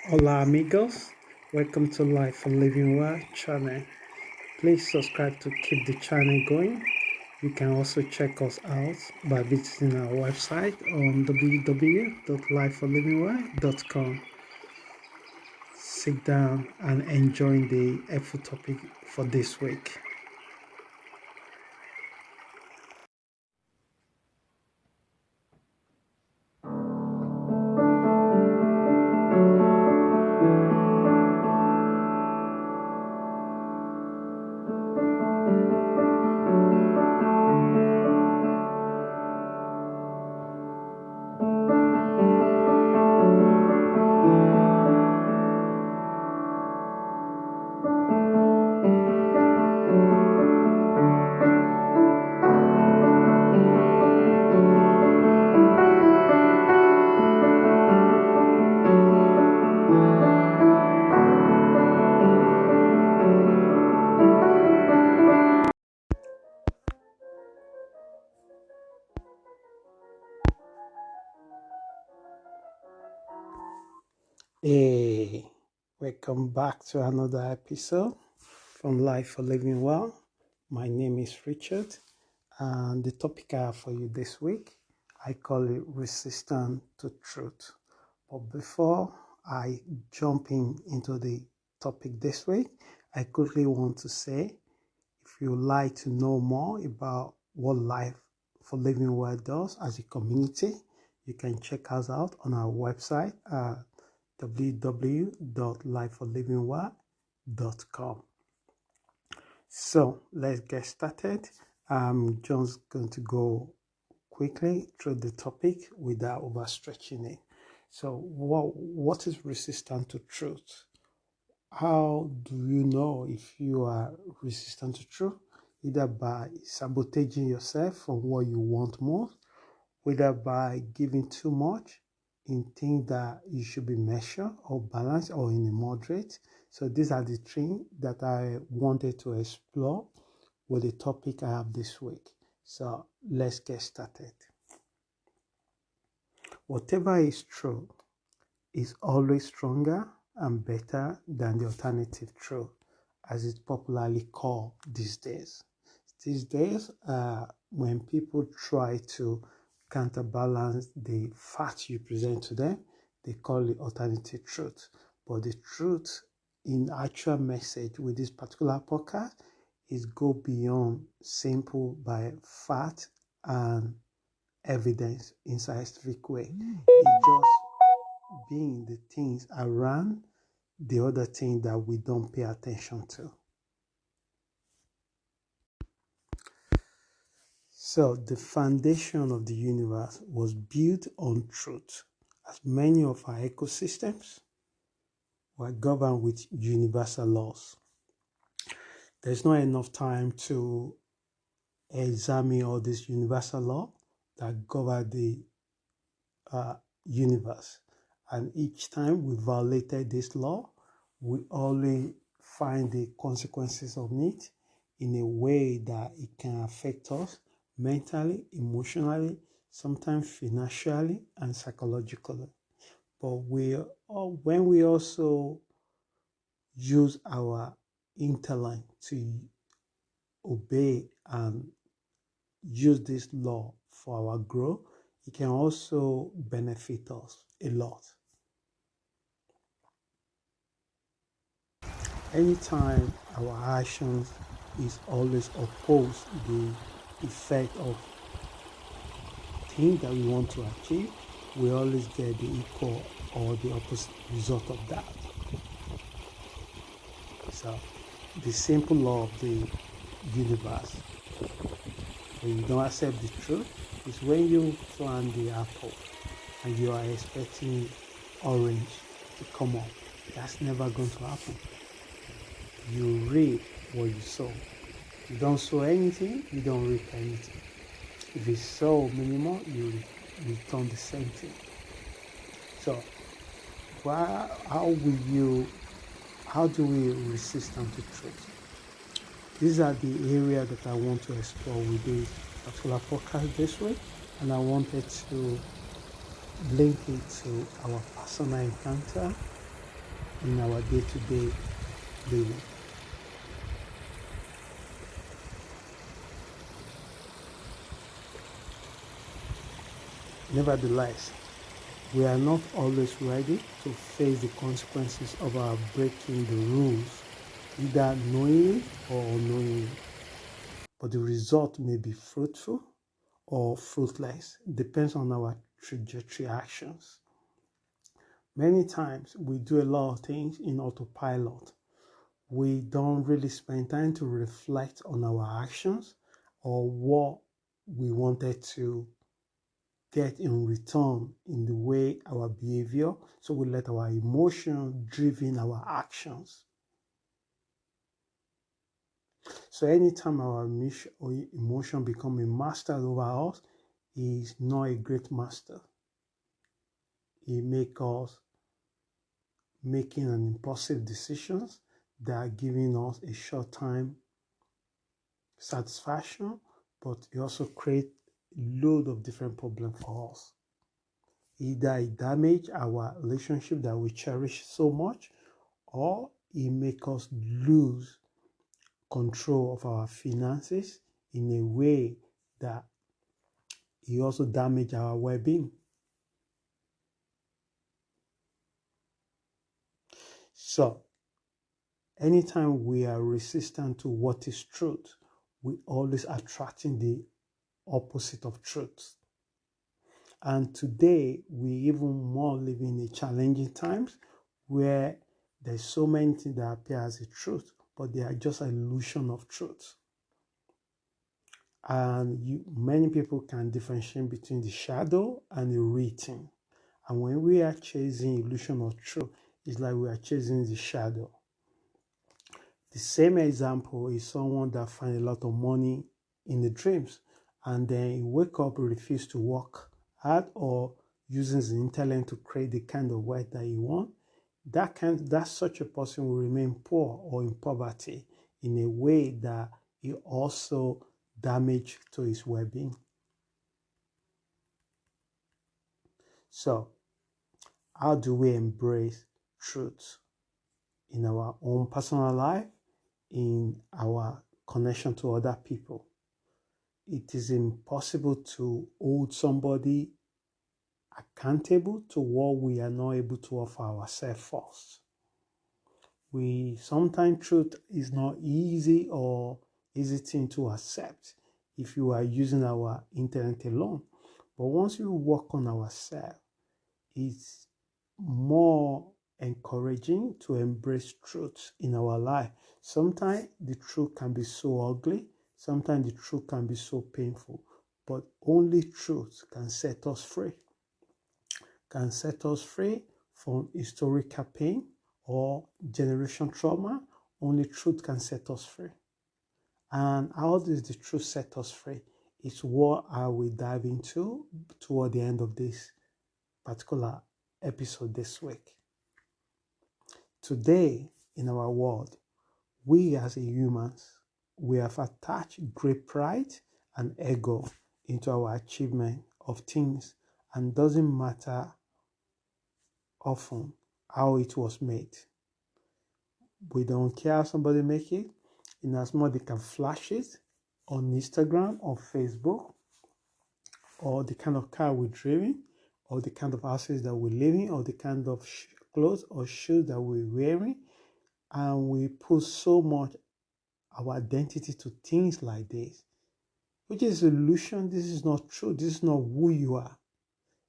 Hola amigos, welcome to Life for Living Well channel. Please subscribe to keep the channel going. You can also check us out by visiting our website on www.lifeforlivingwell.com. Sit down and enjoy the helpful topic for this week. Hey, welcome back to another episode from Life for Living Well. My name is Richard, and the topic I have for you this week, I call it Resistance to Truth. But before I jump into the topic this week, I quickly want to say if you like to know more about what Life for Living Well does as a community, you can check us out on our website at www.lifeforlivingwell.com. So let's get started. I'm just going to go quickly through the topic without overstretching it. So what is resistant to truth? How do you know if you are resistant to truth? Either by sabotaging yourself from what you want more, whether by giving too much in things that you should be measured or balanced or in a moderate. So these are the things that I wanted to explore with the topic I have this week. So let's get started. Whatever is true is always stronger and better than the alternative truth, as it's popularly called these days. These days, when people try to counterbalance the facts you present to them, they call it alternative truth. But the truth in actual message with this particular podcast is go beyond simple by fact and evidence in scientific way. It just being the things around the other thing that we don't pay attention to. So the foundation of the universe was built on truth, as many of our ecosystems were governed with universal laws. There's not enough time to examine all these universal laws that govern the universe. And each time we violated this law, we only find the consequences of it in a way that it can affect us mentally, emotionally, sometimes financially, and psychologically. But when we also use our intellect to obey and use this law for our growth, it can also benefit us a lot. Anytime our actions is always opposed the effect of thing that we want to achieve, we always get the equal or the opposite result of that. So the simple law of the universe, when you don't accept the truth, is when you plant the apple and you are expecting orange to come up. That's never going to happen. You reap what you sow. You don't sow anything, you don't reap anything. If it's so minimal, you return the same thing. So, how do we resist anti-truth? These are the areas that I want to explore with this particular podcast this week, and I wanted to link it to our personal encounter in our day-to-day living. Nevertheless, we are not always ready to face the consequences of our breaking the rules, either knowingly or unknowingly. But the result may be fruitful or fruitless, depends on our trajectory actions. Many times we do a lot of things in autopilot. We don't really spend time to reflect on our actions or what we wanted to get in return in the way our behavior. So we let our emotion driven our actions. So anytime our emotion become a master over us, he is not a great master. He make us making an impulsive decisions that are giving us a short time satisfaction, but it also create a load of different problems for us. Either it damage our relationship that we cherish so much, or it make us lose control of our finances in a way that it also damage our well-being. So anytime we are resistant to what is truth, we always attracting the opposite of truth. And today we even more live in a challenging times where there's so many things that appear as a truth, but they are just an illusion of truth. And many people can differentiate between the shadow and the real thing. And when we are chasing illusion of truth, it's like we are chasing the shadow. The same example is someone that finds a lot of money in the dreams, and then he wake up and refuse to work hard or using his intellect to create the kind of wealth that he wants. That such a person will remain poor or in poverty in a way that he also damage to his well-being. So, how do we embrace truth in our own personal life, in our connection to other people? It is impossible to hold somebody accountable to what we are not able to offer ourselves first. Sometimes truth is not easy or easy thing to accept if you are using our internet alone. But once we work on ourselves, it's more encouraging to embrace truth in our life. Sometimes the truth can be so ugly, sometimes the truth can be so painful, but only truth can set us free. Can set us free from historical pain or generation trauma. Only truth can set us free. And how does the truth set us free? It's what I will dive into toward the end of this particular episode this week. Today, in our world, we as humans, we have attached great pride and ego into our achievement of things, and doesn't matter often how it was made. We don't care how somebody make it, in as much they can flash it on Instagram or Facebook, or the kind of car we're driving, or the kind of houses that we're living, or the kind of clothes or shoes that we're wearing. And we put so much our identity to things like this, which is illusion. This is not true. This is not who you are.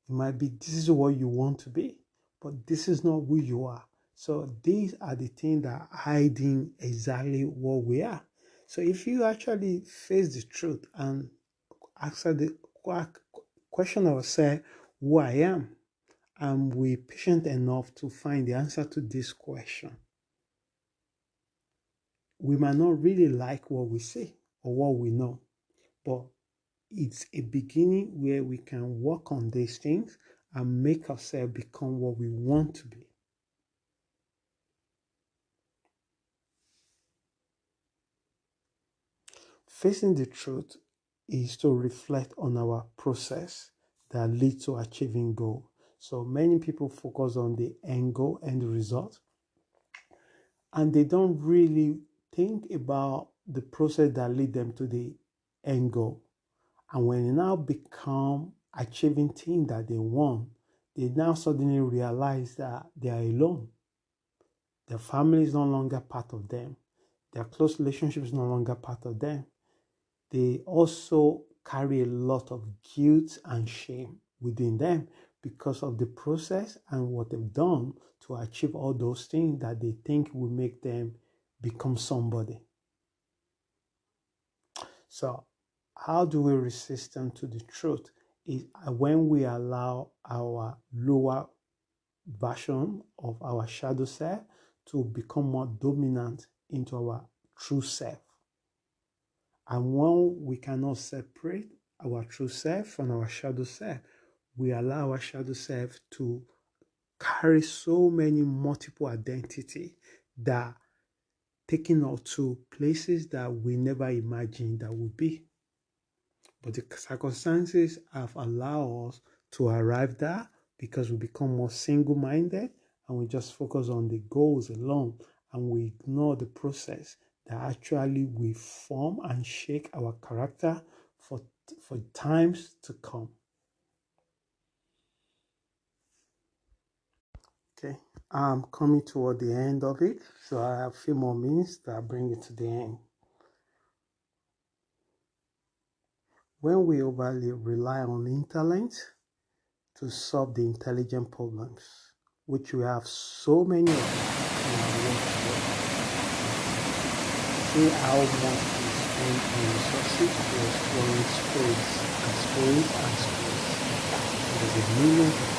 It might be this is what you want to be, but this is not who you are. So these are the things that are hiding exactly what we are. So if you actually face the truth and answer the question ourselves, who I am, and we're patient enough to find the answer to this question, we might not really like what we say or what we know, but it's a beginning where we can work on these things and make ourselves become what we want to be. Facing the truth is to reflect on our process that leads to achieving goal. So many people focus on the end goal and the result, and they don't really think about the process that lead them to the end goal. And when they now become achieving things that they want, they now suddenly realize that they are alone. Their family is no longer part of them. Their close relationship is no longer part of them. They also carry a lot of guilt and shame within them because of the process and what they've done to achieve all those things that they think will make them become somebody. So, how do we resist them to the truth? Is when we allow our lower version of our shadow self to become more dominant into our true self. And when we cannot separate our true self from our shadow self, we allow our shadow self to carry so many multiple identity that taking us to places that we never imagined that would be. But the circumstances have allowed us to arrive there because we become more single-minded and we just focus on the goals alone and we ignore the process that actually will form and shape our character for times to come. Okay, I'm coming toward the end of it, so I have a few more minutes that bring it to the end. When we overly rely on intellect to solve the intelligent problems, which we have so many of in our world today, see how much we spend on resources to exploring space and space and space. There's millions of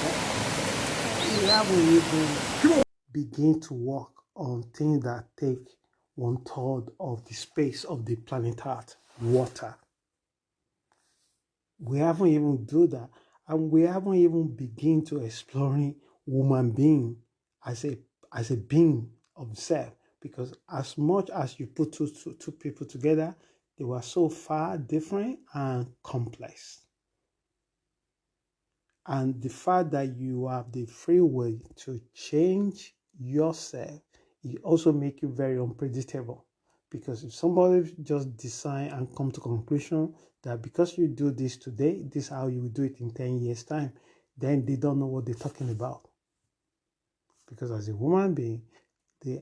that. We haven't even begin to work on things that take 1/3 of the space of the planet Earth, water. We haven't even do that, and we haven't even begin to exploring human being as a being of self. Because as much as you put two people together, they were so far different and complex. And the fact that you have the free will to change yourself, it also make you very unpredictable. Because if somebody just decide and come to conclusion that because you do this today, this is how you will do it in 10 years time, then they don't know what they're talking about. Because as a human being,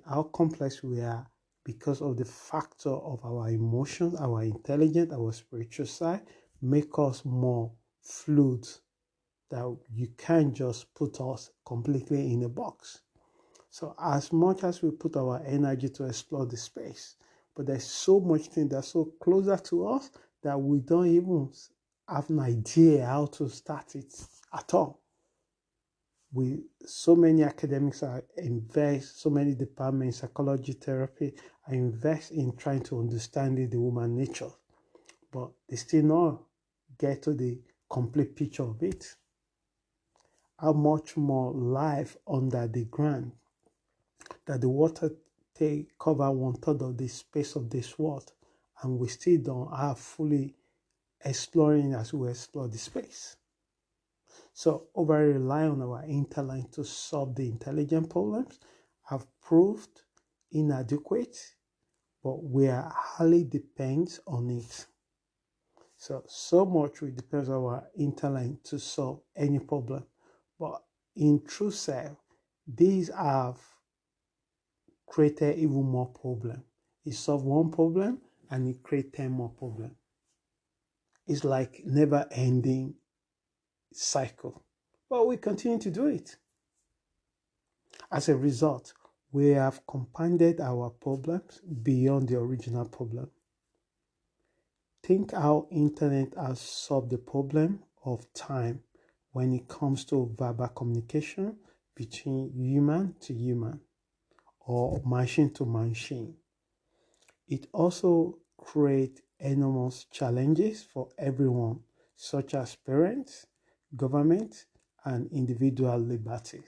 how complex we are because of the factor of our emotions, our intelligence, our spiritual side, make us more fluid, that you can't just put us completely in a box. So as much as we put our energy to explore the space, but there's so much thing that's so closer to us that we don't even have an idea how to start it at all. So many academics are invest, so many departments, psychology, therapy, are invest in trying to understand the human nature, but they still not get to the complete picture of it. How much more life under the ground, that the water take cover 1/3 of the space of this world, and we still don't have fully exploring as we explore the space. So over rely on our intellect to solve the intelligent problems have proved inadequate, but we are highly depends on it. So much we depend on our intellect to solve any problem. But in true self, these have created even more problem. It solve one problem and it create 10 more problem. It's like never ending cycle. But we continue to do it. As a result, we have compounded our problems beyond the original problem. Think how internet has solved the problem of time when it comes to verbal communication between human to human or machine to machine. It also creates enormous challenges for everyone, such as parents, government, and individual liberty.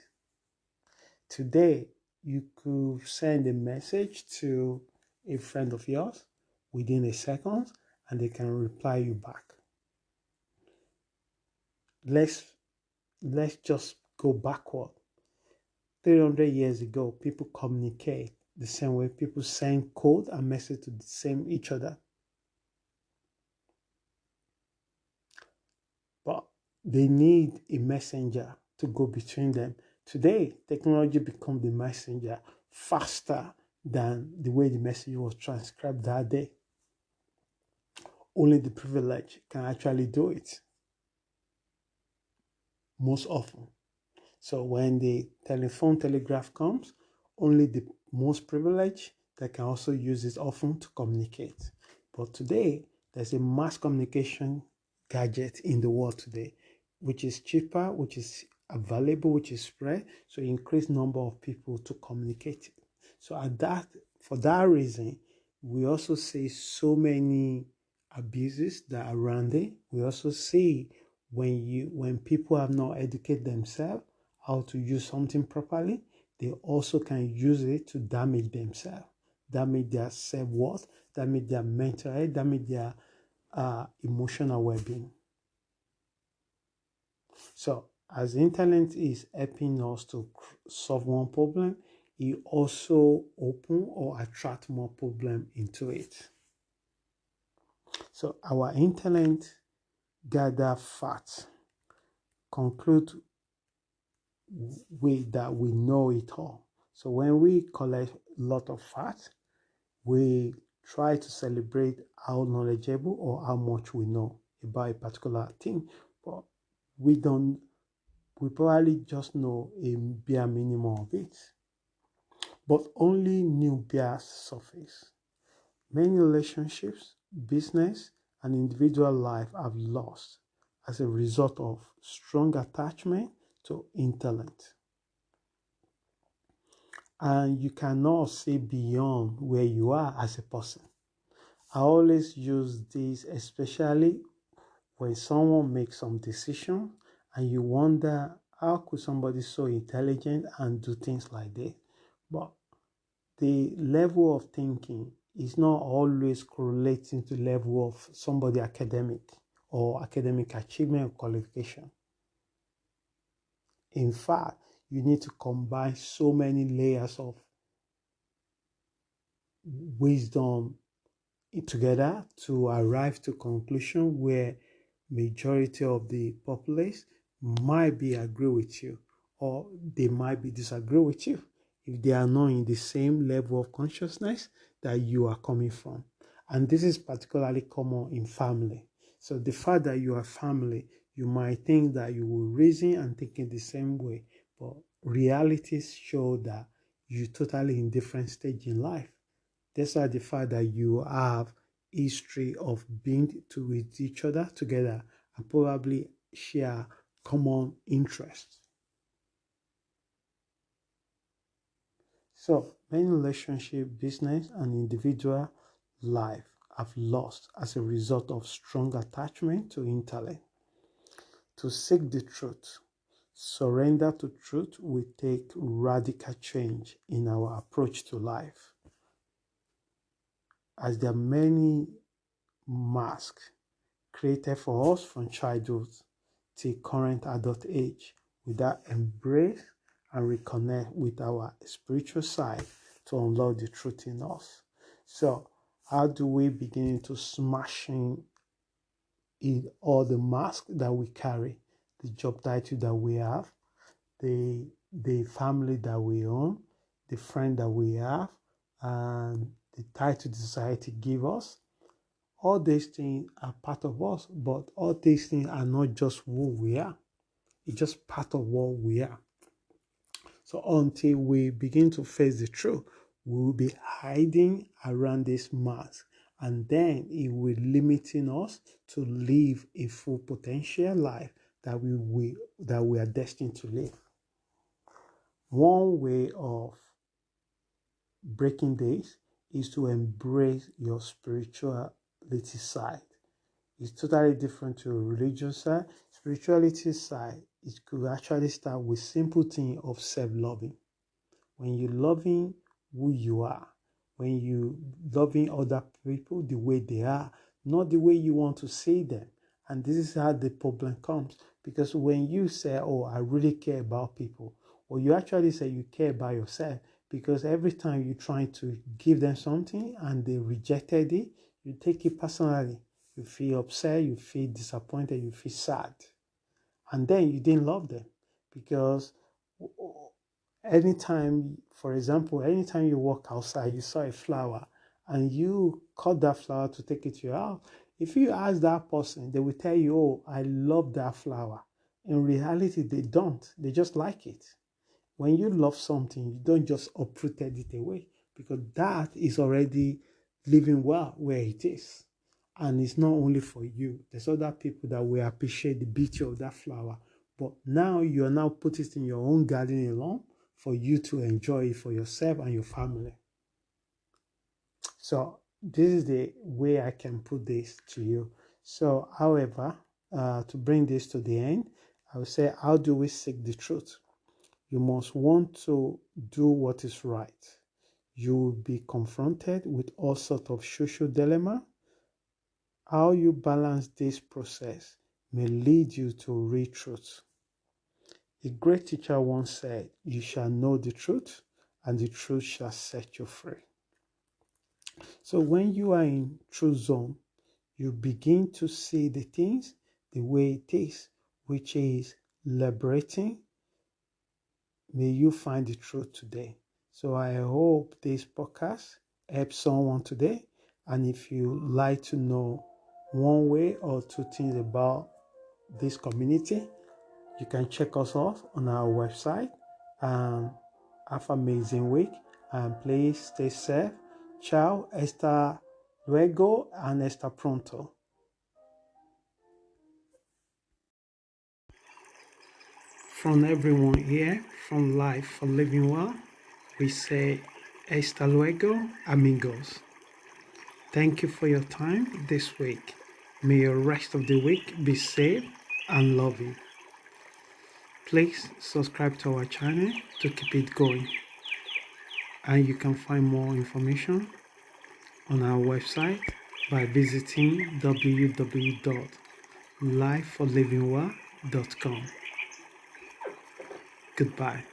Today, you could send a message to a friend of yours within a second and they can reply you back. Let's just go backward. 300 years ago, people communicate the same way people send code and message to the same each other. But they need a messenger to go between them. Today, technology becomes the messenger faster than the way the message was transcribed that day. Only the privileged can actually do it most often. So when the telephone telegraph comes, only the most privileged that can also use it often to communicate. But today, there's a mass communication gadget in the world today, which is cheaper, which is available, which is spread, so increased number of people to communicate. So for that reason, we also see so many abuses that are around it. We also see when people have not educated themselves how to use something properly, they also can use it to damage themselves, damage their self-worth, damage their mental health, damage their emotional well-being. So as the internet is helping us to solve one problem, it also open or attract more problem into it. So our internet gather facts, conclude that we know it all. So when we collect a lot of facts, we try to celebrate how knowledgeable or how much we know about a particular thing, but we probably just know a bare minimum of it. But only new bias surface. Many relationships, business, and individual life have lost as a result of strong attachment to intellect. And you cannot see beyond where you are as a person. I always use this, especially when someone makes some decision and you wonder how could somebody so intelligent and do things like that. But the level of thinking is not always correlating to the level of somebody academic or academic achievement or qualification. In fact, you need to combine so many layers of wisdom together to arrive to conclusion where majority of the populace might be agree with you or they might be disagree with you if they are not in the same level of consciousness that you are coming from. And this is particularly common in family. So the fact that you are family, you might think that you will reason and think in the same way, but realities show that you're totally in different stage in life. Despite the fact that you have history of being with each other together and probably share common interests. So many relationship, business, and individual life have lost as a result of strong attachment to intellect. To seek the truth, surrender to truth will take radical change in our approach to life. As there are many masks created for us from childhood till current adult age, without embrace and reconnect with our spiritual side to unlock the truth in us. So how do we begin to smashing in all the masks that we carry, the job title that we have, the family that we own, the friend that we have, and the title the society give us? All these things are part of us, but all these things are not just who we are. It's just part of what we are. So until we begin to face the truth, we will be hiding around this mask, and then it will limiting us to live a full potential life that we are destined to live. One way of breaking this is to embrace your spirituality side. It's totally different to a religious side. Spirituality side, it could actually start with simple thing of self-loving. When you're loving who you are, when you loving other people the way they are, not the way you want to see them. And this is how the problem comes. Because when you say, oh, I really care about people, or you actually say you care about yourself, because every time you try to give them something and they rejected it, you take it personally. You feel upset, you feel disappointed, you feel sad. And then you didn't love them because anytime, for example, anytime you walk outside, you saw a flower and you cut that flower to take it to your house. If you ask that person, they will tell you, oh, I love that flower. In reality, they don't. They just like it. When you love something, you don't just uproot it away because that is already living well where it is. And it's not only for you. There's other people that will appreciate the beauty of that flower. But now you are now putting it in your own garden alone for you to enjoy it for yourself and your family. So this is the way I can put this to you. So, however, to bring this to the end, I would say, how do we seek the truth? You must want to do what is right. You will be confronted with all sorts of social dilemma. How you balance this process may lead you to real truth. A great teacher once said, you shall know the truth, and the truth shall set you free. So when you are in truth zone, you begin to see the things the way it is, which is liberating. May you find the truth today. So I hope this podcast helps someone today. And if you like to know one way or two things about this community, you can check us off on our website. Have an amazing week, and please stay safe. Ciao, hasta luego, and hasta pronto. From everyone here, from Life for Living Well, we say hasta luego, amigos. Thank you for your time this week. May your rest of the week be safe and loving. Please subscribe to our channel to keep it going. And you can find more information on our website by visiting www.lifeforlivingwell.com. Goodbye.